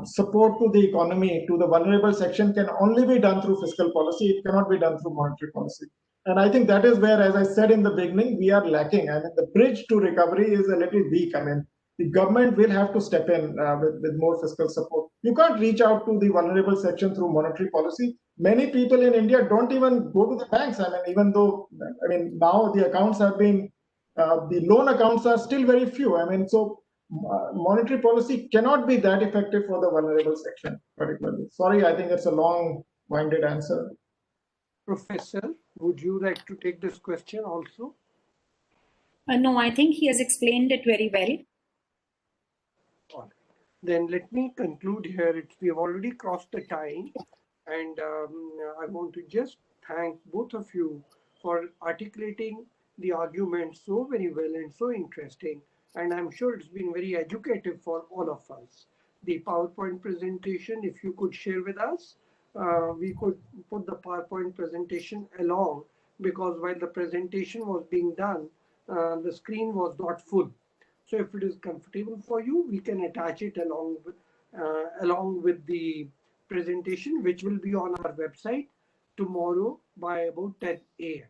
support to the economy, to the vulnerable section, can only be done through fiscal policy. It cannot be done through monetary policy. And I think that is where, as I said in the beginning, we are lacking. I mean, the bridge to recovery is a little weak. I mean, the government will have to step in with more fiscal support. You can't reach out to the vulnerable section through monetary policy. Many people in India don't even go to the banks. I mean, even though, I mean, now the accounts have been, the loan accounts are still very few. I mean, so monetary policy cannot be that effective for the vulnerable section, particularly. Sorry, I think it's a long-winded answer. Professor, would you like to take this question also? No, I think he has explained it very well. All right. Then let me conclude here. We have already crossed the time, and I want to just thank both of you for articulating the argument so very well and so interesting. And I'm sure it's been very educative for all of us. The PowerPoint presentation, if you could share with us, we could put the PowerPoint presentation along, because while the presentation was being done, the screen was not full. So if it is comfortable for you, we can attach it along with the presentation, which will be on our website tomorrow by about 10 a.m.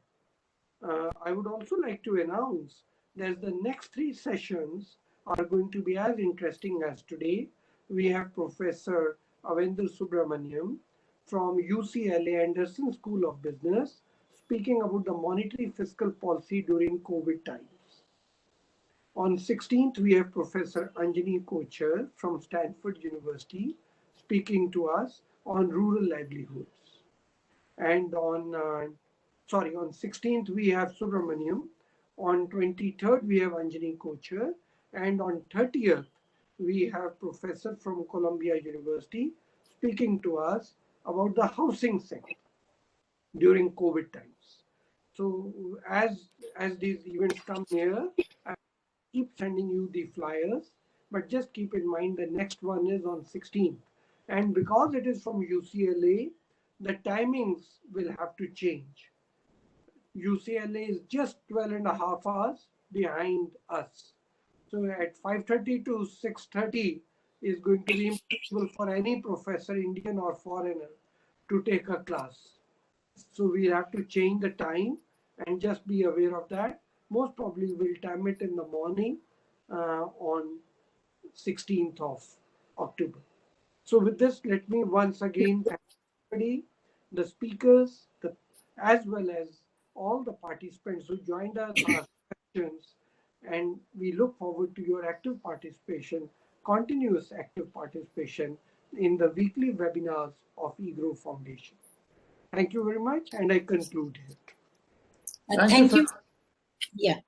I would also like to announce that the next 3 sessions are going to be as interesting as today. We have Professor Avendra Subramaniam from UCLA Anderson School of Business speaking about the monetary fiscal policy during COVID times. On 16th, we have Professor Anjani Kochar from Stanford University speaking to us on rural livelihoods. And on 16th, we have Subramaniam. On 23rd, we have Anjani Kochar. And on 30th, we have Professor from Columbia University speaking to us about the housing sector during COVID times. So as these events come near, I keep sending you the flyers, but just keep in mind the next one is on 16th. And because it is from UCLA, the timings will have to change. UCLA is just 12.5 hours behind us. So at 5:30 to 6:30 is going to be impossible for any professor, Indian or foreigner, to take a class. So we have to change the time and just be aware of that. Most probably we'll time it in the morning on 16th of October. So with this, let me once again thank everybody, the speakers, as well as all the participants who joined us, asked questions, and we look forward to your active participation, continuous active participation in the weekly webinars of EGROW Foundation. Thank you very much, and I conclude here. Thank you. Yeah.